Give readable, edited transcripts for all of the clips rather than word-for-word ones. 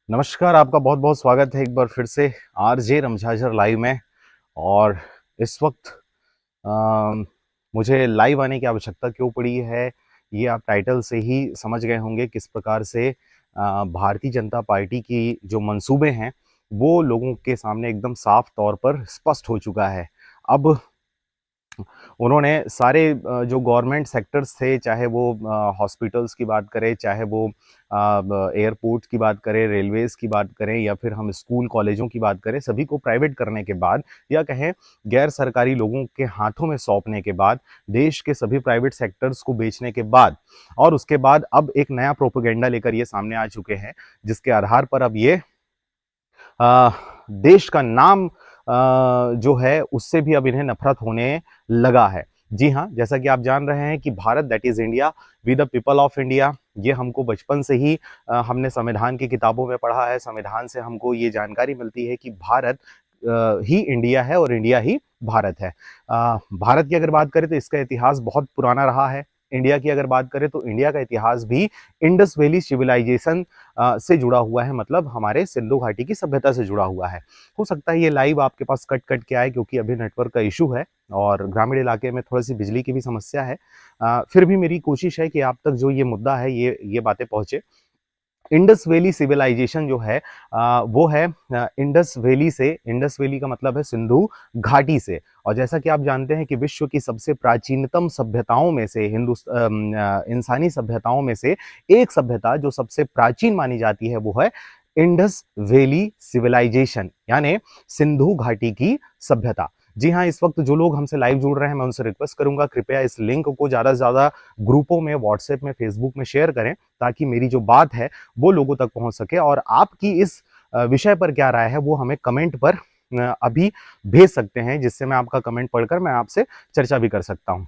नमस्कार, आपका बहुत बहुत स्वागत है एक बार फिर से आरजे रमझाझर लाइव में। और इस वक्त अ, मुझे लाइव आने की आवश्यकता क्यों पड़ी है, ये आप टाइटल से ही समझ गए होंगे। किस प्रकार से भारतीय जनता पार्टी की जो मंसूबे हैं वो लोगों के सामने एकदम साफ तौर पर स्पष्ट हो चुका है। अब उन्होंने सारे जो गवर्नमेंट सेक्टर्स थे, चाहे वो हॉस्पिटल्स की बात करें, चाहे वो एयरपोर्ट की बात करें, रेलवेज की बात करें, या फिर हम स्कूल कॉलेजों की बात करें, सभी को प्राइवेट करने के बाद, या कहें गैर सरकारी लोगों के हाथों में सौंपने के बाद, देश के सभी प्राइवेट सेक्टर्स को बेचने के बाद, और उसके बाद अब एक नया प्रोपेगेंडा लेकर ये सामने आ चुके हैं, जिसके आधार पर अब ये देश का नाम जो है उससे भी अब इन्हें नफरत होने लगा है। जी हाँ, जैसा कि आप जान रहे हैं कि Bharat that is India, we the people of India, ये हमको बचपन से ही हमने संविधान की किताबों में पढ़ा है। संविधान से हमको ये जानकारी मिलती है कि भारत ही इंडिया है और इंडिया ही भारत है। भारत की अगर बात करें तो इसका इतिहास बहुत पुराना रहा है। इंडिया की अगर बात करें तो इंडिया का इतिहास भी इंडस वैली सिविलाइजेशन से जुड़ा हुआ है, मतलब हमारे सिंधु घाटी की सभ्यता से जुड़ा हुआ है। हो सकता है ये लाइव आपके पास कट कट के आए, क्योंकि अभी नेटवर्क का इशू है और ग्रामीण इलाके में थोड़ी सी बिजली की भी समस्या है। फिर भी मेरी कोशिश है कि आप तक जो ये मुद्दा है, ये बातें पहुंचे। इंडस वैली सिविलाइजेशन जो है वो है इंडस वैली से। इंडस वैली का मतलब है सिंधु घाटी से। और जैसा कि आप जानते हैं कि विश्व की सबसे प्राचीनतम सभ्यताओं में से, इंसानी सभ्यताओं में से एक सभ्यता जो सबसे प्राचीन मानी जाती है वो है इंडस वैली सिविलाइजेशन, यानी सिंधु घाटी की सभ्यता। जी हाँ, इस वक्त जो लोग हमसे लाइव जुड़ रहे हैं, मैं उनसे रिक्वेस्ट करूंगा कृपया इस लिंक को ज़्यादा से ज़्यादा ग्रुपों में, व्हाट्सएप में, फेसबुक में शेयर करें, ताकि मेरी जो बात है वो लोगों तक पहुंच सके। और आपकी इस विषय पर क्या राय है वो हमें कमेंट पर अभी भेज सकते हैं, जिससे मैं आपका कमेंट पढ़कर मैं आपसे चर्चा भी कर सकता हूं।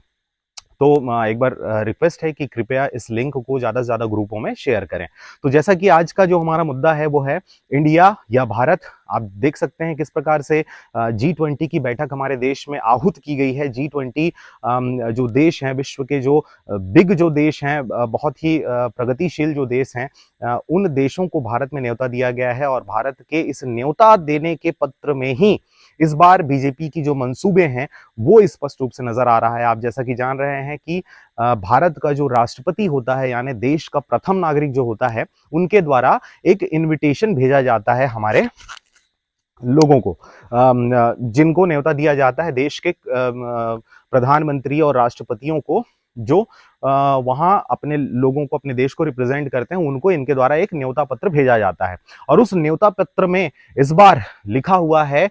तो एक बार रिक्वेस्ट है कि कृपया इस लिंक को ज़्यादा से ज़्यादा ग्रुपों में शेयर करें। तो जैसा कि आज का जो हमारा मुद्दा है वो है इंडिया या भारत। आप देख सकते हैं किस प्रकार से G20 की बैठक हमारे देश में आहूत की गई है। G20 जो देश हैं, विश्व के जो बिग जो देश हैं, बहुत ही प्रगतिशील जो देश हैं, उन देशों को भारत में न्योता दिया गया है। और भारत के इस न्योता देने के पत्र में ही इस बार बीजेपी की जो मंसूबे हैं वो स्पष्ट रूप से नजर आ रहा है। आप जैसा कि जान रहे हैं कि भारत का जो राष्ट्रपति होता है, यानी देश का प्रथम नागरिक जो होता है, उनके द्वारा एक इनविटेशन भेजा जाता है हमारे लोगों को, जिनको न्योता दिया जाता है देश के प्रधानमंत्री और राष्ट्रपतियों को, जो वहां अपने लोगों को, अपने देश को रिप्रेजेंट करते हैं, उनको इनके द्वारा एक न्योता पत्र भेजा जाता है। और उस न्योता पत्र में इस बार लिखा हुआ है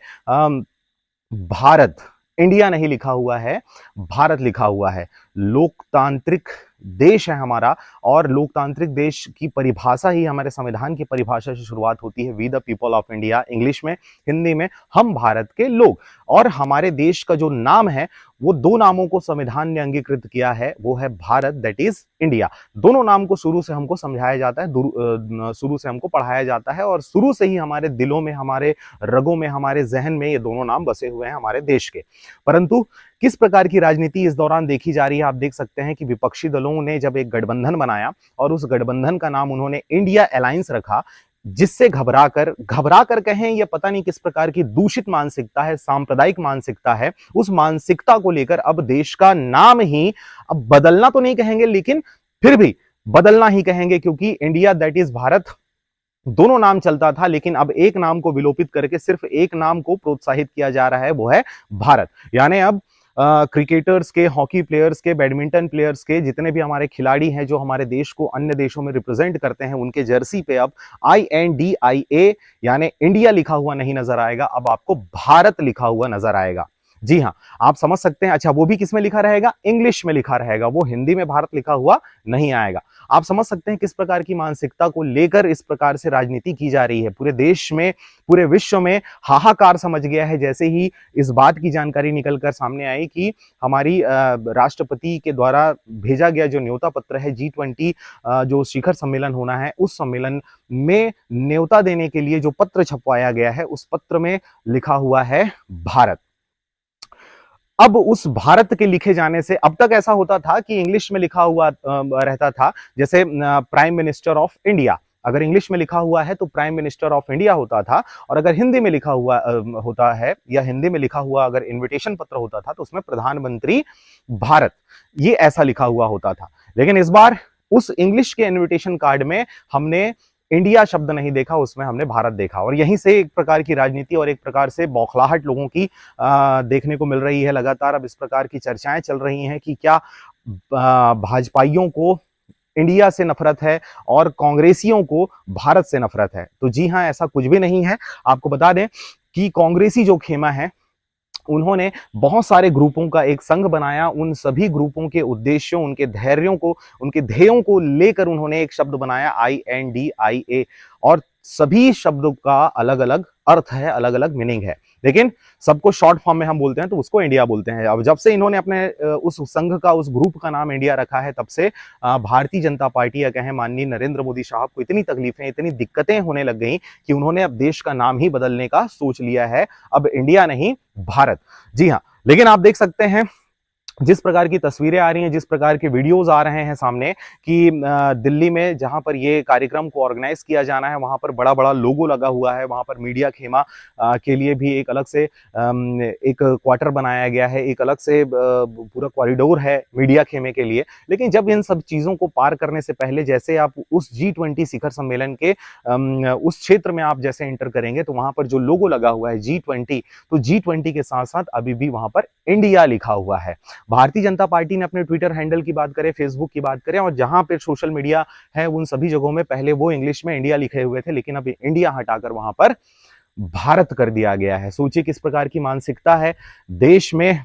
भारत, इंडिया नहीं लिखा हुआ है, भारत लिखा हुआ है। लोकतांत्रिक देश है हमारा, और लोकतांत्रिक देश की परिभाषा ही हमारे संविधान की परिभाषा से शुरुआत होती है, we the people of India, English में, हिंदी में हम भारत के लोग। और हमारे देश का जो नाम है वो दो नामों को संविधान ने अंगीकृत किया है, वो है भारत दैट इज इंडिया। दोनों नाम को शुरू से हमको समझाया जाता है, शुरू से हमको पढ़ाया जाता है, और शुरू से ही हमारे दिलों में, हमारे रगों में, हमारे जहन में ये दोनों नाम बसे हुए हैं हमारे देश के। परंतु किस प्रकार की राजनीति इस दौरान देखी जा रही है, आप देख सकते हैं कि विपक्षी दलों ने जब एक गठबंधन बनाया और उस गठबंधन का नाम उन्होंने इंडिया अलायंस रखा, जिससे घबरा कर कहें, यह पता नहीं किस प्रकार की दूषित मानसिकता है, सांप्रदायिक मानसिकता है, उस मानसिकता को लेकर अब देश का नाम ही अब बदलना तो नहीं कहेंगे, लेकिन फिर भी बदलना ही कहेंगे, क्योंकि इंडिया दैट इज भारत दोनों नाम चलता था, लेकिन अब एक नाम को विलोपित करके सिर्फ एक नाम को प्रोत्साहित किया जा रहा है, वो है भारत। यानी अब क्रिकेटर्स के, हॉकी प्लेयर्स के, बैडमिंटन प्लेयर्स के, जितने भी हमारे खिलाड़ी हैं जो हमारे देश को अन्य देशों में रिप्रेजेंट करते हैं, उनके जर्सी पे अब INDIA यानी इंडिया लिखा हुआ नहीं नजर आएगा, अब आपको भारत लिखा हुआ नजर आएगा। जी हाँ, आप समझ सकते हैं। अच्छा, वो भी किस में लिखा रहेगा? इंग्लिश में लिखा रहेगा, वो हिंदी में भारत लिखा हुआ नहीं आएगा। आप समझ सकते हैं किस प्रकार की मानसिकता को लेकर इस प्रकार से राजनीति की जा रही है। पूरे देश में, पूरे विश्व में हाहाकार समझ गया है, जैसे ही इस बात की जानकारी निकलकर सामने आई कि हमारी राष्ट्रपति के द्वारा भेजा गया जो न्योता पत्र है, G20 जो शिखर सम्मेलन होना है, उस सम्मेलन में न्योता देने के लिए जो पत्र छपवाया गया है, उस पत्र में लिखा हुआ है भारत। अब उस भारत के लिखे जाने से, अब तक ऐसा होता था कि इंग्लिश में लिखा हुआ रहता था, जैसे प्राइम मिनिस्टर ऑफ इंडिया, अगर इंग्लिश में लिखा हुआ है तो प्राइम मिनिस्टर ऑफ इंडिया होता था, और अगर हिंदी में लिखा हुआ होता है या हिंदी में लिखा हुआ अगर इन्विटेशन पत्र होता था तो उसमें प्रधानमंत्री भारत, ये ऐसा लिखा हुआ होता था। लेकिन इस बार उस इंग्लिश के इन्विटेशन कार्ड में हमने इंडिया शब्द नहीं देखा, उसमें हमने भारत देखा, और यहीं से एक प्रकार की राजनीति और एक प्रकार से बौखलाहट लोगों की देखने को मिल रही है। लगातार अब इस प्रकार की चर्चाएं चल रही हैं कि क्या भाजपाइयों को इंडिया से नफरत है और कांग्रेसियों को भारत से नफरत है। तो जी हां, ऐसा कुछ भी नहीं है। आपको बता दें कि कांग्रेसी जो खेमा है उन्होंने बहुत सारे ग्रुपों का एक संघ बनाया, उन सभी ग्रुपों के उद्देश्यों, उनके धैर्यों को, उनके ध्येयों को लेकर उन्होंने एक शब्द बनाया INDIA, और सभी शब्दों का अलग अलग अर्थ है, अलग अलग मीनिंग है, लेकिन सबको शॉर्ट फॉर्म में हम बोलते हैं तो उसको इंडिया बोलते हैं। अब जब से इन्होंने अपने उस संघ का, उस ग्रुप का नाम इंडिया रखा है, तब से भारतीय जनता पार्टी या कहें माननीय नरेंद्र मोदी साहब को इतनी तकलीफें, इतनी दिक्कतें होने लग गई कि उन्होंने अब देश का नाम ही बदलने का सोच लिया है, अब इंडिया नहीं भारत। जी हाँ, लेकिन आप देख सकते हैं जिस प्रकार की तस्वीरें आ रही हैं, जिस प्रकार के वीडियोस आ रहे हैं सामने कि दिल्ली में जहां पर ये कार्यक्रम को ऑर्गेनाइज किया जाना है वहां पर बड़ा बड़ा लोगो लगा हुआ है, वहां पर मीडिया खेमा के लिए भी एक अलग से एक क्वार्टर बनाया गया है, एक अलग से पूरा कॉरिडोर है मीडिया खेमे के लिए। लेकिन जब इन सब चीजों को पार करने से पहले, जैसे आप उस G20 शिखर सम्मेलन के उस क्षेत्र में आप जैसे एंटर करेंगे तो वहां पर जो लोगो लगा हुआ है G20, तो G20 के साथ साथ अभी भी वहां पर इंडिया लिखा हुआ है। भारतीय जनता पार्टी ने अपने ट्विटर हैंडल की बात करें, फेसबुक की बात करें, और जहां पे सोशल मीडिया है उन सभी जगहों में पहले वो इंग्लिश में इंडिया लिखे हुए थे, लेकिन अब इंडिया हटाकर वहां पर भारत कर दिया गया है। सोचिए किस प्रकार की मानसिकता है देश में।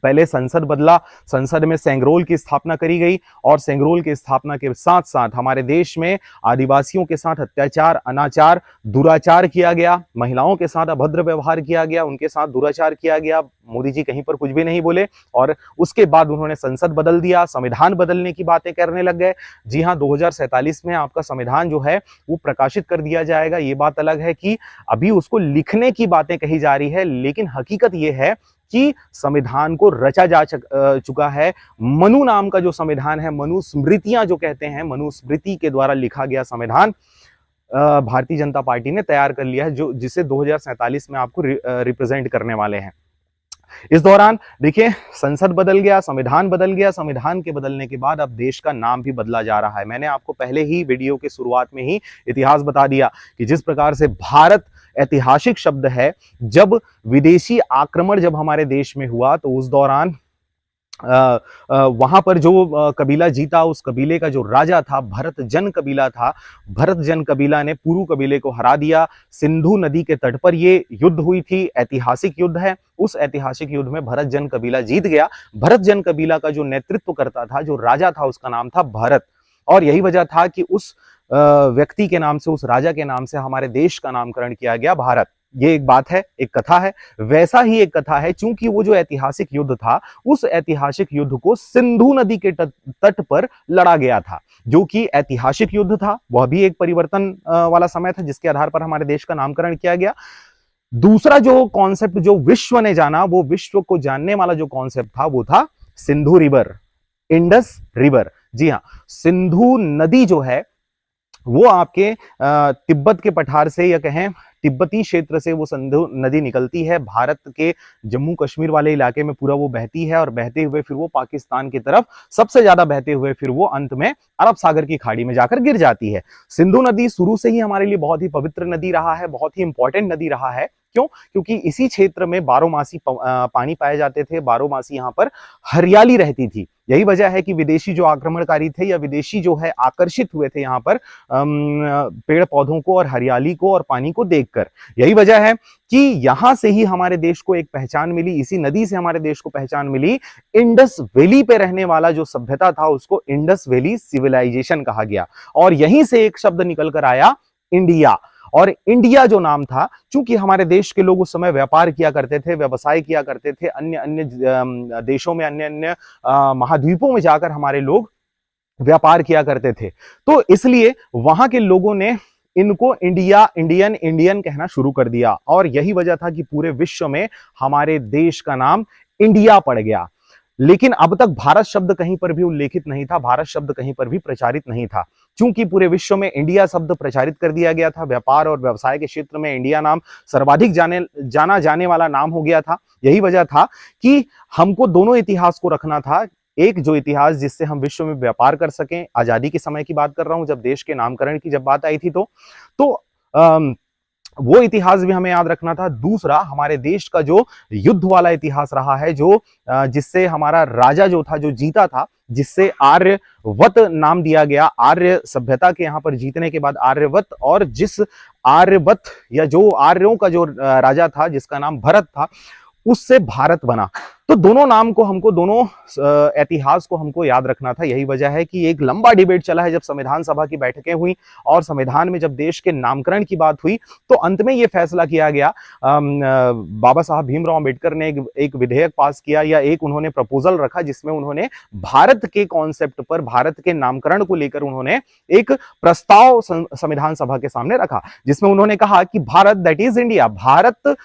पहले संसद बदला, संसद में सेंग्रोल की स्थापना करी गई, और सेंग्रोल की स्थापना के साथ साथ हमारे देश में आदिवासियों के साथ अत्याचार, अनाचार, दुराचार किया गया, महिलाओं के साथ अभद्र व्यवहार किया गया, उनके साथ दुराचार किया गया। मोदी जी कहीं पर कुछ भी नहीं बोले, और उसके बाद उन्होंने संसद बदल दिया, संविधान बदलने की बातें करने लग गए। जी हाँ, 2047 में आपका संविधान जो है वो प्रकाशित कर दिया जाएगा। ये बात अलग है कि अभी उसको लिखने की बातें कही जा रही है, लेकिन हकीकत ये है कि संविधान को रचा जा चुका है। मनु नाम का जो संविधान है, मनुस्मृतियां जो कहते हैं, मनुस्मृति के द्वारा लिखा गया संविधान भारतीय जनता पार्टी ने तैयार कर लिया है, जो जिसे 2047 में आपको रिप्रेजेंट करने वाले हैं। इस दौरान देखिए, संसद बदल गया, संविधान बदल गया, संविधान के बदलने के बाद अब देश का नाम भी बदला जा रहा है। मैंने आपको पहले ही वीडियो के शुरुआत में ही इतिहास बता दिया कि जिस प्रकार से भारत ऐतिहासिक शब्द है। जब विदेशी आक्रमण जब हमारे देश में हुआ तो उस दौरान वहां पर जो कबीला जीता, उस कबीले का जो राजा था भरत जन कबीला था। भरत जन कबीला ने पुरु कबीले को हरा दिया। सिंधु नदी के तट पर ये युद्ध हुई थी, ऐतिहासिक युद्ध है। उस ऐतिहासिक युद्ध में भरत जन कबीला जीत गया। भरत जन कबीला का जो नेतृत्व करता था, जो राजा था, उसका नाम था भरत, और यही वजह था कि उस व्यक्ति के नाम से, उस राजा के नाम से हमारे देश का नामकरण किया गया भारत। ये एक बात है, एक कथा है। वैसा ही एक कथा है, क्योंकि वो जो ऐतिहासिक युद्ध था, उस ऐतिहासिक युद्ध को सिंधु नदी के तट पर लड़ा गया था, जो कि ऐतिहासिक युद्ध था। वह भी एक परिवर्तन वाला समय था, जिसके आधार पर हमारे देश का नामकरण किया गया। दूसरा जो कॉन्सेप्ट जो विश्व ने जाना, वो विश्व को जानने वाला जो कॉन्सेप्ट था, वो था सिंधु रिवर, इंडस रिवर। जी हाँ, सिंधु नदी जो है वो आपके तिब्बत के पठार से, या कहें तिब्बती क्षेत्र से वो सिंधु नदी निकलती है। भारत के जम्मू कश्मीर वाले इलाके में पूरा वो बहती है, और बहते हुए फिर वो पाकिस्तान की तरफ, सबसे ज्यादा बहते हुए फिर वो अंत में अरब सागर की खाड़ी में जाकर गिर जाती है। सिंधु नदी शुरू से ही हमारे लिए बहुत ही पवित्र नदी रहा है, बहुत ही इंपॉर्टेंट नदी रहा है। क्यों? क्योंकि इसी क्षेत्र में बारहमासी पानी पाए जाते थे, बारहमासी यहाँ पर हरियाली रहती थी। यही वजह है कि विदेशी जो आक्रमणकारी थे, या विदेशी जो है आकर्षित हुए थे यहाँ पर पेड़ पौधों को और हरियाली को और पानी को देखकर। यही वजह है कि यहां से ही हमारे देश को एक पहचान मिली, इसी नदी से हमारे देश को पहचान मिली। इंडस वैली पे रहने वाला जो सभ्यता था, उसको इंडस वैली सिविलाइजेशन कहा गया, और यहीं से एक शब्द निकल कर आया, इंडिया। और इंडिया जो नाम था, चूंकि हमारे देश के लोग उस समय व्यापार किया करते थे, व्यवसाय किया करते थे, अन्य अन्य देशों में, अन्य अन्य महाद्वीपों में जाकर हमारे लोग व्यापार किया करते थे, तो इसलिए वहां के लोगों ने इनको इंडिया, इंडियन, इंडियन कहना शुरू कर दिया, और यही वजह था कि पूरे विश्व में हमारे देश का नाम इंडिया पड़ गया। लेकिन अब तक भारत शब्द कहीं पर भी उल्लेखित नहीं था, भारत शब्द कहीं पर भी प्रचारित नहीं था। चूंकि पूरे विश्व में इंडिया शब्द प्रचारित कर दिया गया था, व्यापार और व्यवसाय के क्षेत्र में इंडिया नाम सर्वाधिक जाना जाने वाला नाम हो गया था। यही वजह था कि हमको दोनों इतिहास को रखना था। एक जो इतिहास जिससे हम विश्व में व्यापार कर सकें, आजादी के समय की बात कर रहा हूं, जब देश के नामकरण की जब बात आई थी, तो वो इतिहास भी हमें याद रखना था। दूसरा, हमारे देश का जो युद्ध वाला इतिहास रहा है, जो जिससे हमारा राजा जो था, जो जीता था, जिससे आर्यवत नाम दिया गया, आर्य सभ्यता के यहाँ पर जीतने के बाद आर्यवत, और जिस आर्यवत या जो आर्यों का जो राजा था जिसका नाम भरत था, उससे भारत बना। तो दोनों नाम को हमको, दोनों इतिहास को हमको याद रखना था। यही वजह है कि एक लंबा डिबेट चला है जब संविधान सभा की बैठकें हुई और संविधान में जब देश के नामकरण की बात हुई, तो अंत में यह फैसला किया गया, बाबा साहब भीमराव अंबेडकर ने एक विधेयक पास किया, या एक उन्होंने प्रपोजल रखा, जिसमें उन्होंने भारत के कॉन्सेप्ट पर, भारत के नामकरण को लेकर उन्होंने एक प्रस्ताव संविधान सभा के सामने रखा, जिसमें उन्होंने कहा कि Bharat that is India, Bharat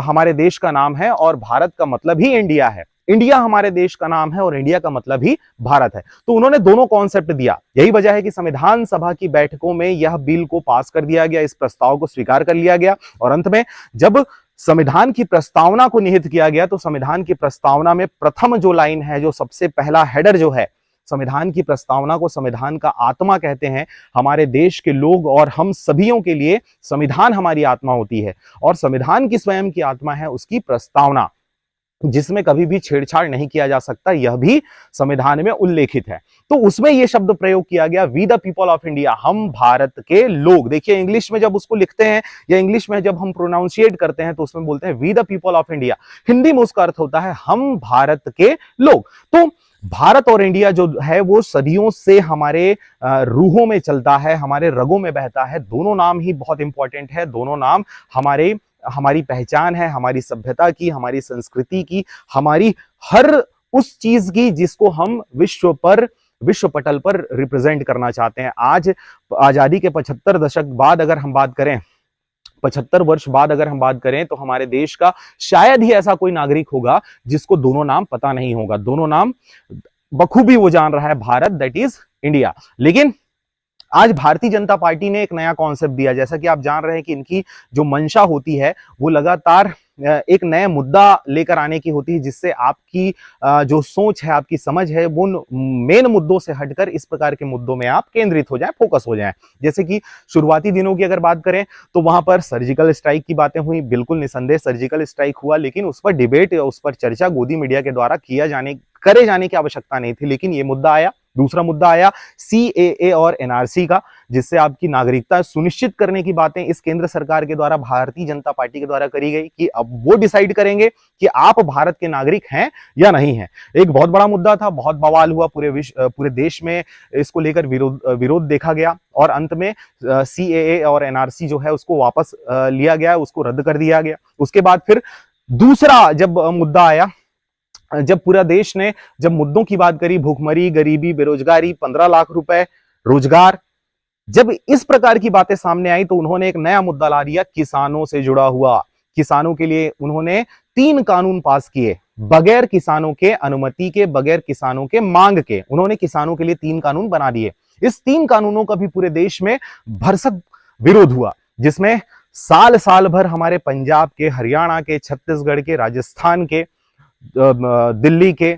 हमारे देश का नाम है और भारत का मतलब ही इंडिया है। इंडिया हमारे देश का नाम है और इंडिया का मतलब ही भारत है। तो उन्होंने दोनों कॉन्सेप्ट दिया। यही वजह है कि संविधान सभा की बैठकों में यह बिल को पास कर दिया गया, इस प्रस्ताव को स्वीकार कर लिया गया। और अंत में जब संविधान की प्रस्तावना को निहित किया गया, तो संविधान की प्रस्तावना में प्रथम जो लाइन है, जो सबसे पहला हेडर जो है, संविधान की प्रस्तावना को संविधान का आत्मा कहते हैं। हमारे देश के लोग और हम सभियों के लिए संविधान हमारी आत्मा होती है, और संविधान की स्वयं की आत्मा है उसकी प्रस्तावना, जिसमें कभी भी छेड़छाड़ नहीं किया जा सकता, यह भी संविधान में उल्लेखित है। तो उसमें यह शब्द प्रयोग किया गया, we the people of India, हम भारत के लोग। देखिए इंग्लिश में जब उसको लिखते हैं या इंग्लिश में जब हम प्रोनाउंशिएट करते हैं तो उसमें बोलते हैं we the people of India. Hindi में उसका अर्थ होता है हम भारत के लोग। तो भारत और इंडिया जो है वो सदियों से हमारे रूहों में चलता है, हमारे रगों में बहता है। दोनों नाम ही बहुत इंपॉर्टेंट है, दोनों नाम हमारी पहचान है, हमारी सभ्यता की, हमारी संस्कृति की, हमारी हर उस चीज की जिसको हम विश्व पटल पर रिप्रेजेंट करना चाहते हैं। आज आजादी के 75 दशक बाद अगर हम बात करें, 75 वर्ष बाद अगर हम बात करें, तो हमारे देश का शायद ही ऐसा कोई नागरिक होगा जिसको दोनों नाम पता नहीं होगा। दोनों नाम बखूबी वो जान रहा है, भारत दैट इज इंडिया। लेकिन आज भारतीय जनता पार्टी ने एक नया कॉन्सेप्ट दिया। जैसा कि आप जान रहे हैं कि इनकी जो मंशा होती है वो लगातार एक नया मुद्दा लेकर आने की होती है, जिससे आपकी जो सोच है, आपकी समझ है, वो मेन मुद्दों से हटकर इस प्रकार के मुद्दों में आप केंद्रित हो जाएं, फोकस हो जाएं। जैसे कि शुरुआती दिनों की अगर बात करें तो वहां पर सर्जिकल स्ट्राइक की बातें हुई, बिल्कुल निसंदेह सर्जिकल स्ट्राइक हुआ, लेकिन उस पर डिबेट, उस पर चर्चा गोदी मीडिया के द्वारा करे जाने की आवश्यकता नहीं थी। लेकिन ये मुद्दा आया। दूसरा मुद्दा आया सीएए और एनआरसी का, जिससे आपकी नागरिकता सुनिश्चित करने की बातें इस केंद्र सरकार के द्वारा, भारतीय जनता पार्टी के द्वारा करी गई कि अब वो डिसाइड करेंगे कि आप भारत के नागरिक हैं या नहीं हैं। एक बहुत बड़ा मुद्दा था, बहुत बवाल हुआ, पूरे देश में इसको लेकर विरोध देखा गया, और अंत में सीएए और एनआरसी जो है उसको वापस लिया गया, उसको रद्द कर दिया गया। उसके बाद फिर दूसरा जब मुद्दा आया, जब पूरा देश ने जब मुद्दों की बात करी, भूखमरी, गरीबी, बेरोजगारी, 15 लाख रुपए रोजगार, जब इस प्रकार की बातें सामने आई तो उन्होंने एक नया मुद्दा ला दिया, किसानों से जुड़ा हुआ। किसानों के लिए उन्होंने 3 कानून पास किए, बगैर किसानों के अनुमति के, बगैर किसानों के मांग के। उन्होंने किसानों के लिए 3 कानून बना दिए। इस 3 कानूनों का भी पूरे देश में भरसक विरोध हुआ, जिसमें साल भर हमारे पंजाब के, हरियाणा के, छत्तीसगढ़ के, राजस्थान के, दिल्ली के,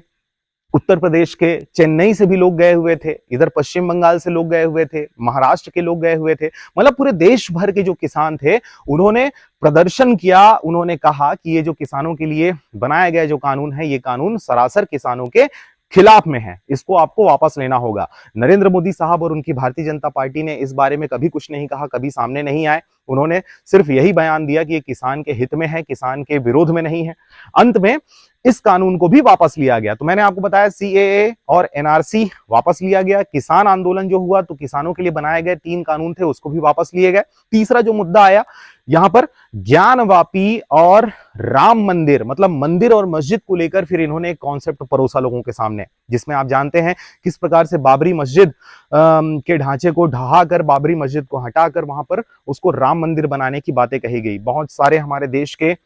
उत्तर प्रदेश के, चेन्नई से भी लोग गए हुए थे, इधर पश्चिम बंगाल से लोग गए हुए थे, महाराष्ट्र के लोग गए हुए थे। मतलब पूरे देश भर के जो किसान थे उन्होंने प्रदर्शन किया। उन्होंने कहा कि ये जो किसानों के लिए बनाया गया जो कानून है, ये कानून सरासर किसानों के खिलाफ में है, इसको आपको वापस लेना होगा। नरेंद्र मोदी साहब और उनकी भारतीय जनता पार्टी ने इस बारे में कभी कुछ नहीं कहा, कभी सामने नहीं आए। उन्होंने सिर्फ यही बयान दिया कि ये किसान के हित में है, किसान के विरोध में नहीं है। अंत में इस कानून को भी वापस लिया गया। तो मैंने आपको बताया सीएए और एनआरसी वापस लिया गया। किसान आंदोलन जो हुआ तो किसानों के लिए बनाए गए 3 कानून थे, उसको भी वापस लिए गए। तीसरा जो मुद्दा आया यहां पर ज्ञानवापी और राम मंदिर, मतलब मंदिर और मस्जिद को लेकर फिर इन्होंने एक कॉन्सेप्ट परोसा लोगों के सामने, जिसमें आप जानते हैं किस प्रकार से बाबरी मस्जिद के ढांचे को ढहाकर, बाबरी मस्जिद को हटाकर वहां पर उसको राम मंदिर बनाने की बातें कही गई। बहुत सारे हमारे देश के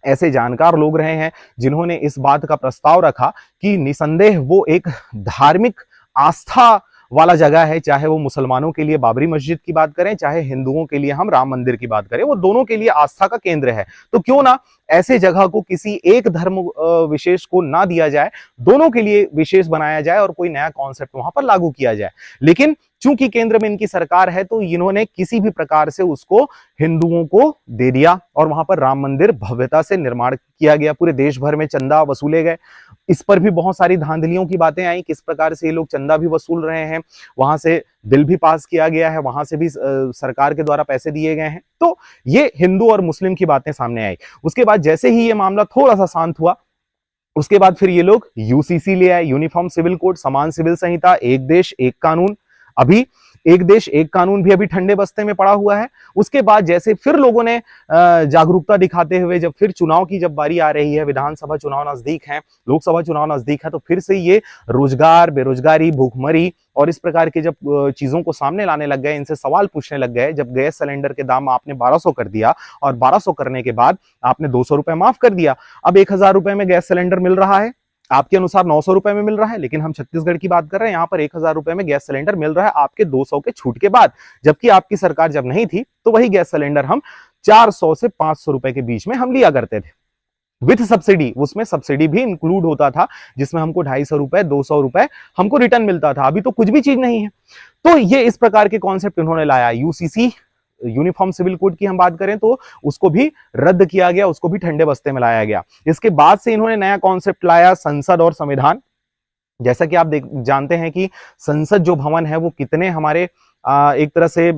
ऐसे जानकार लोग रहे हैं जिन्होंने इस बात का प्रस्ताव रखा कि निसंदेह वो एक धार्मिक आस्था वाला जगह है, चाहे वो मुसलमानों के लिए बाबरी मस्जिद की बात करें, चाहे हिंदुओं के लिए हम राम मंदिर की बात करें, वो दोनों के लिए आस्था का केंद्र है। तो क्यों ना ऐसे जगह को किसी एक धर्म विशेष को ना दिया जाए, दोनों के लिए विशेष बनाया जाए और कोई नया कॉन्सेप्ट वहां पर लागू किया जाए। लेकिन चूंकि केंद्र में इनकी सरकार है तो इन्होंने किसी भी प्रकार से उसको हिंदुओं को दे दिया और वहां पर राम मंदिर भव्यता से निर्माण किया गया। पूरे देश भर में चंदा वसूले गए। इस पर भी बहुत सारी धांधलियों की बातें आई, किस प्रकार से ये लोग चंदा भी वसूल रहे हैं, वहां से बिल भी पास किया गया है, वहां से भी सरकार के द्वारा पैसे दिए गए हैं। तो ये हिंदू और मुस्लिम की बातें सामने आई। उसके बाद जैसे ही ये मामला थोड़ा सा शांत हुआ, उसके बाद फिर ये लोग यूसीसी ले आए, यूनिफॉर्म सिविल कोड, समान सिविल संहिता, एक देश एक कानून। अभी एक देश एक कानून भी अभी ठंडे बस्ते में पड़ा हुआ है। उसके बाद जैसे फिर लोगों ने जागरूकता दिखाते हुए जब फिर चुनाव की जब बारी आ रही है, विधानसभा चुनाव नजदीक है, लोकसभा चुनाव नजदीक है, तो फिर से ये रोजगार, बेरोजगारी, भूखमरी और इस प्रकार के जब चीजों को सामने लाने लग गए, इनसे सवाल पूछने लग गए। जब गैस सिलेंडर के दाम आपने 1200 कर दिया और 1200 करने के बाद आपने 200 रुपए माफ कर दिया, अब 1000 रुपए में गैस सिलेंडर मिल रहा है, आपके अनुसार 900 रुपए में मिल रहा है, लेकिन हम छत्तीसगढ़ की बात कर रहे हैं, यहां पर 1000 रुपए में गैस सिलेंडर मिल रहा है आपके 200 के छूट के बाद। जबकि आपकी सरकार जब नहीं थी तो वही गैस सिलेंडर हम 400 से 500 रुपए के बीच में हम लिया करते थे विथ सब्सिडी। उसमें सब्सिडी भी इंक्लूड होता था, जिसमें हमको 250 रुपए, 200 रुपए हमको रिटर्न मिलता था। अभी तो कुछ भी चीज नहीं है। तो ये इस प्रकार के कॉन्सेप्ट इन्होंने लाया। यूसीसी, यूनिफॉर्म सिविल कोड की हम बात करें तो उसको भी रद्द किया गया, उसको भी ठंडे बस्ते में लाया गया। इसके बाद से इन्होंने नया कॉन्सेप्ट लाया, संसद और संविधान। जैसा कि आप जानते हैं कि संसद जो भवन है वो कितने हमारे एक तरह से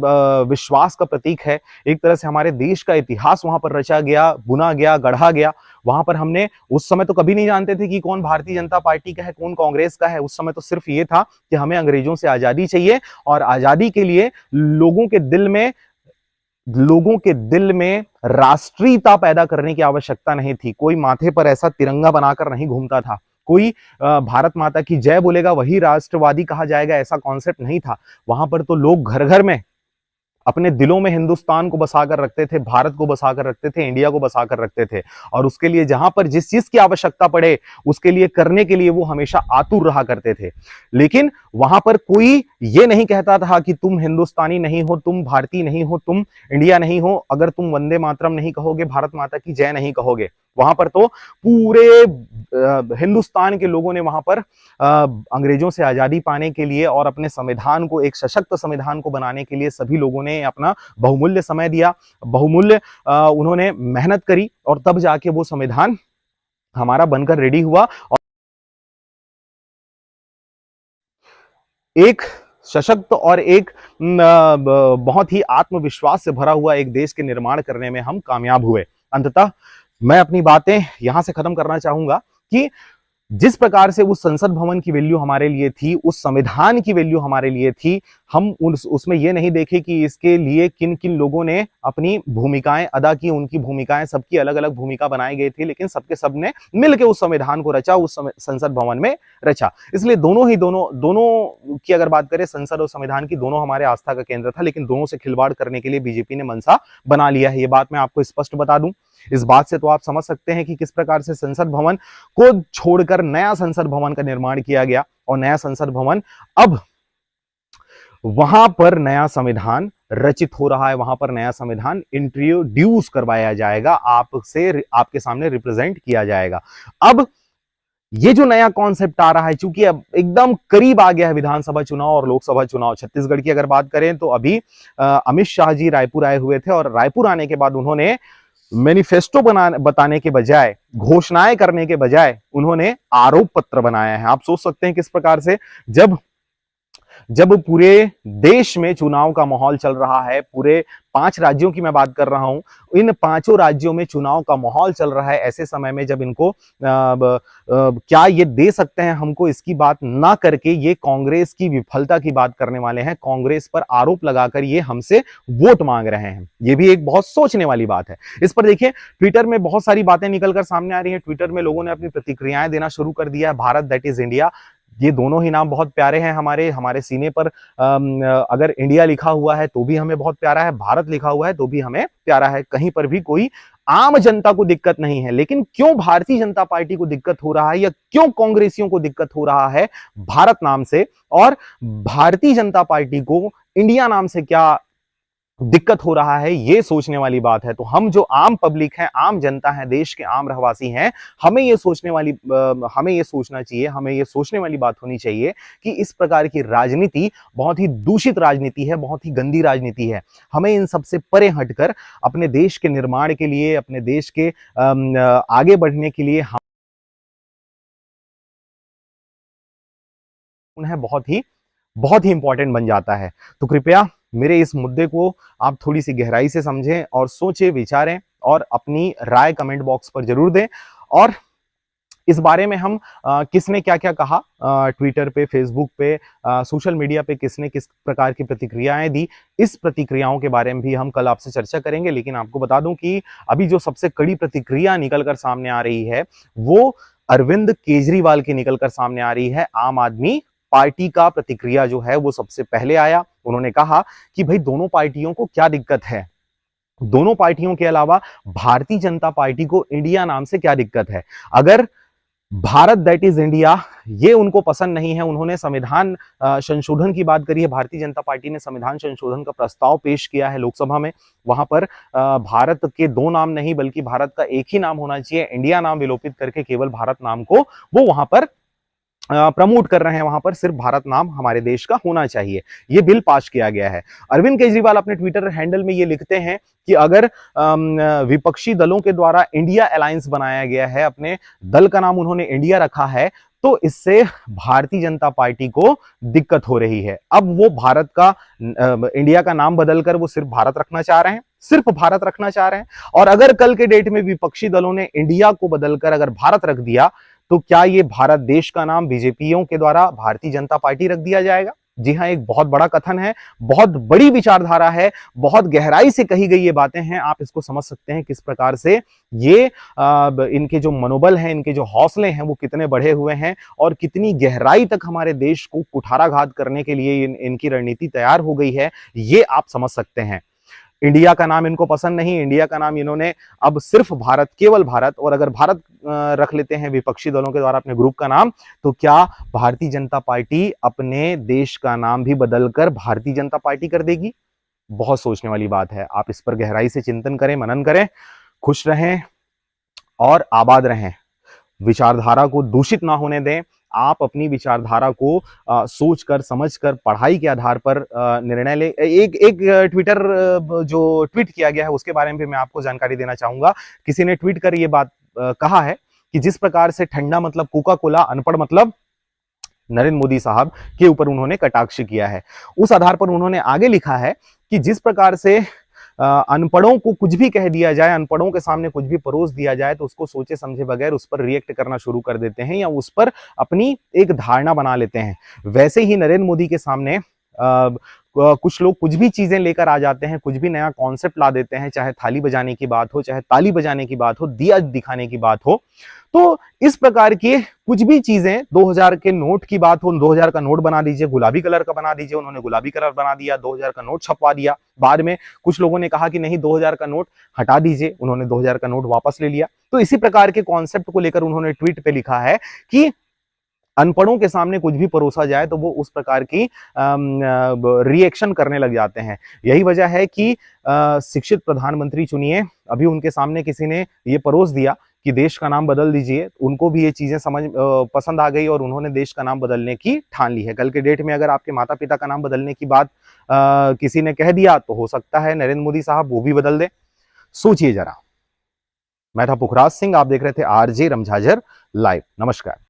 विश्वास का प्रतीक है। एक तरह से हमारे देश का इतिहास वहां पर रचा गया, बुना गया, गढ़ा गया। वहां पर हमने उस समय तो कभी नहीं जानते थे कि कौन भारतीय जनता पार्टी का है, कौन कांग्रेस का है। उस समय तो सिर्फ ये था कि हमें अंग्रेजों से आजादी चाहिए और आजादी के लिए लोगों के दिल में राष्ट्रीयता पैदा करने की आवश्यकता नहीं थी। कोई माथे पर ऐसा तिरंगा बनाकर नहीं घूमता था, कोई भारत माता की जय बोलेगा वही राष्ट्रवादी कहा जाएगा, ऐसा कॉन्सेप्ट नहीं था। वहां पर तो लोग घर घर में अपने दिलों में हिंदुस्तान को बसाकर रखते थे, भारत को बसाकर रखते थे, इंडिया को बसाकर रखते थे। और उसके लिए जहां पर जिस चीज की आवश्यकता पड़े उसके लिए करने के लिए वो हमेशा आतुर रहा करते थे। लेकिन वहां पर कोई ये नहीं कहता था कि तुम हिंदुस्तानी नहीं हो, तुम भारतीय नहीं हो, तुम इंडिया नहीं हो अगर तुम वंदे मातरम नहीं कहोगे, भारत माता की जय नहीं कहोगे। वहां पर तो पूरे हिंदुस्तान के लोगों ने वहां पर अंग्रेजों से आजादी पाने के लिए और अपने संविधान को, एक सशक्त संविधान को बनाने के लिए सभी लोगों ने अपना बहुमूल्य समय दिया, बहुमूल्य उन्होंने मेहनत करी और तब जाके वो संविधान हमारा बनकर रेडी हुआ। और एक सशक्त और एक बहुत ही आत्मविश्वास से भरा हुआ एक देश के निर्माण करने में हम कामयाब हुए। अंततः मैं अपनी बातें यहां से खत्म करना चाहूंगा कि जिस प्रकार से उस संसद भवन की वैल्यू हमारे लिए थी, उस संविधान की वैल्यू हमारे लिए थी, हम उसमें यह नहीं देखे कि इसके लिए किन किन लोगों ने अपनी भूमिकाएं अदा की। उनकी भूमिकाएं, सबकी अलग अलग भूमिका बनाई गई थी, लेकिन सबके सब ने मिलकर उस संविधान को रचा, उस संसद भवन में रचा। इसलिए दोनों की अगर बात करें, संसद और संविधान की, दोनों हमारे आस्था का केंद्र था। लेकिन दोनों से खिलवाड़ करने के लिए बीजेपी ने मनसा बना लिया है। ये बात मैं आपको स्पष्ट बता दूं। इस बात से तो आप समझ सकते हैं कि किस प्रकार से संसद भवन को छोड़कर नया संसद भवन का निर्माण किया गया और नया संसद भवन, अब वहां पर नया संविधान रचित हो रहा है, वहां पर नया संविधान इंट्रोड्यूस करवाया जाएगा, आपके सामने रिप्रेजेंट किया जाएगा। अब ये जो नया कॉन्सेप्ट आ रहा है, चूंकि अब एकदम करीब आ गया है विधानसभा चुनाव और लोकसभा चुनाव। छत्तीसगढ़ की अगर बात करें तो अभी अमित शाह जी रायपुर आए हुए थे और रायपुर आने के बाद उन्होंने मैनिफेस्टो बताने के बजाय, घोषणाएं करने के बजाय उन्होंने आरोप पत्र बनाया है। आप सोच सकते हैं किस प्रकार से, जब पूरे देश में चुनाव का माहौल चल रहा है, पूरे 5 राज्यों की मैं बात कर रहा हूं, इन 5 राज्यों में चुनाव का माहौल चल रहा है, ऐसे समय में जब इनको क्या ये दे सकते हैं हमको, इसकी बात ना करके ये कांग्रेस की विफलता की बात करने वाले हैं, कांग्रेस पर आरोप लगाकर ये हमसे वोट मांग रहे हैं। ये भी एक बहुत सोचने वाली बात है। इस पर देखिए, ट्विटर में बहुत सारी बातें निकलकर सामने आ रही हैं। ट्विटर में लोगों ने अपनी प्रतिक्रियाएं देना शुरू कर दिया है। भारत दैट इज इंडिया, ये दोनों ही नाम बहुत प्यारे हैं हमारे सीने पर। अगर इंडिया लिखा हुआ है तो भी हमें बहुत प्यारा है, भारत लिखा हुआ है तो भी हमें प्यारा है। कहीं पर भी कोई आम जनता को दिक्कत नहीं है, लेकिन क्यों भारतीय जनता पार्टी को दिक्कत हो रहा है या क्यों कांग्रेसियों को दिक्कत हो रहा है भारत नाम से, और भारतीय जनता पार्टी को इंडिया नाम से क्या दिक्कत हो रहा है, ये सोचने वाली बात है। तो हम जो आम पब्लिक है, आम जनता है, देश के आम रहवासी हैं, हमें ये सोचना चाहिए, हमें ये सोचने वाली बात होनी चाहिए कि इस प्रकार की राजनीति बहुत ही दूषित राजनीति है, बहुत ही गंदी राजनीति है। हमें इन सबसे परे हटकर अपने देश के निर्माण के लिए, अपने देश के आगे बढ़ने के लिए हम उन्हें बहुत ही इंपॉर्टेंट बन जाता है। तो कृपया मेरे इस मुद्दे को आप थोड़ी सी गहराई से समझें और सोचें, विचारें और अपनी राय कमेंट बॉक्स पर जरूर दें। और इस बारे में हम किसने क्या क्या कहा, ट्विटर पे, फेसबुक पे, सोशल मीडिया पे किसने किस प्रकार की प्रतिक्रियाएं दी, इस प्रतिक्रियाओं के बारे में भी हम कल आपसे चर्चा करेंगे। लेकिन आपको बता दूं कि अभी जो सबसे कड़ी प्रतिक्रिया निकलकर सामने आ रही है वो अरविंद केजरीवाल की निकलकर सामने आ रही है। आम आदमी पार्टी का प्रतिक्रिया जो है वो सबसे पहले आया। उन्होंने कहा कि भाई दोनों पार्टियों को क्या दिक्कत है, दोनों पार्टियों के अलावा भारतीय जनता पार्टी को इंडिया नाम से क्या दिक्कत है। अगर भारत दैट इज इंडिया ये उनको पसंद नहीं है, उन्होंने संविधान संशोधन की बात करी है, भारतीय जनता पार्टी ने संविधान संशोधन का प्रस्ताव पेश किया है लोकसभा में। वहां पर भारत के दो नाम नहीं बल्कि भारत का एक ही नाम होना चाहिए, इंडिया नाम विलोपित करके केवल भारत नाम को वो वहां पर प्रमोट कर रहे हैं। वहां पर सिर्फ भारत नाम हमारे देश का होना चाहिए, ये बिल पास किया गया है। अरविंद केजरीवाल अपने ट्विटर हैंडल में ये लिखते हैं कि अगर विपक्षी दलों के द्वारा इंडिया अलायंस बनाया गया है, अपने दल का नाम उन्होंने इंडिया रखा है, तो इससे भारतीय जनता पार्टी को दिक्कत हो रही है। अब वो भारत का इंडिया का नाम बदलकर वो सिर्फ भारत रखना चाह रहे हैं, सिर्फ भारत रखना चाह रहे हैं। और अगर कल के डेट में विपक्षी दलों ने इंडिया को बदलकर अगर भारत रख दिया तो क्या ये भारत देश का नाम बीजेपीओं के द्वारा भारतीय जनता पार्टी रख दिया जाएगा? जी हां, एक बहुत बड़ा कथन है, बहुत बड़ी विचारधारा है, बहुत गहराई से कही गई ये बातें हैं। आप इसको समझ सकते हैं किस प्रकार से ये इनके जो मनोबल हैं, इनके जो हौसले हैं वो कितने बढ़े हुए हैं और कितनी गहराई तक हमारे देश को कुठाराघात करने के लिए इनकी रणनीति तैयार हो गई है, ये आप समझ सकते हैं। इंडिया का नाम इनको पसंद नहीं, इंडिया का नाम इन्होंने अब सिर्फ भारत, केवल भारत, और अगर भारत रख लेते हैं विपक्षी दलों के द्वारा अपने ग्रुप का नाम, तो क्या भारतीय जनता पार्टी अपने देश का नाम भी बदलकर भारतीय जनता पार्टी कर देगी? बहुत सोचने वाली बात है। आप इस पर गहराई से चिंतन करें, मनन करें, खुश रहें और आबाद रहें। विचारधारा को दूषित ना होने दें। आप अपनी विचारधारा को सोचकर, समझकर, पढ़ाई के आधार पर निर्णय ले। एक ट्विटर जो ट्वीट किया गया है उसके बारे में भी मैं आपको जानकारी देना चाहूंगा। किसी ने ट्वीट कर ये बात कहा है कि जिस प्रकार से ठंडा मतलब कोका कोला, अनपढ़ मतलब नरेंद्र मोदी साहब के ऊपर उन्होंने कटाक्ष किया है, उस आधार पर उन्होंने आगे लिखा है कि जिस प्रकार से अनपढ़ों को कुछ भी कह दिया जाए, अनपढ़ों के सामने कुछ भी परोस दिया जाए तो उसको सोचे समझे बगैर उस पर रिएक्ट करना शुरू कर देते हैं या उस पर अपनी एक धारणा बना लेते हैं। वैसे ही नरेंद्र मोदी के सामने कुछ लोग कुछ भी चीजें लेकर आ जाते हैं, कुछ भी नया कॉन्सेप्ट ला देते हैं, चाहे थाली बजाने की बात हो, चाहे ताली बजाने की बात हो, दिया दिखाने की बात हो। तो इस प्रकार की कुछ भी चीजें, 2000 के नोट की बात हो, 2000 का नोट बना दीजिए, गुलाबी कलर का बना दीजिए, उन्होंने गुलाबी कलर बना दिया, 2000 का नोट छपवा दिया। बाद में कुछ लोगों ने कहा कि नहीं 2000 का नोट हटा दीजिए, उन्होंने 2000 का नोट वापस ले लिया। तो इसी प्रकार के कॉन्सेप्ट को लेकर उन्होंने ट्वीट पे लिखा है कि अनपढ़ों के सामने कुछ भी परोसा जाए तो वो उस प्रकार की रिएक्शन करने लग जाते हैं। यही वजह है कि शिक्षित प्रधानमंत्री चुनिए। अभी उनके सामने किसी ने ये परोस दिया कि देश का नाम बदल दीजिए, उनको भी ये चीजें पसंद आ गई और उन्होंने देश का नाम बदलने की ठान ली है। कल के डेट में अगर आपके माता पिता का नाम बदलने की बात किसी ने कह दिया तो हो सकता है नरेंद्र मोदी साहब वो भी बदल दे। सोचिए जरा। मैं था पुखराज सिंह, आप देख रहे थे आरजे रमझाझर लाइव। नमस्कार।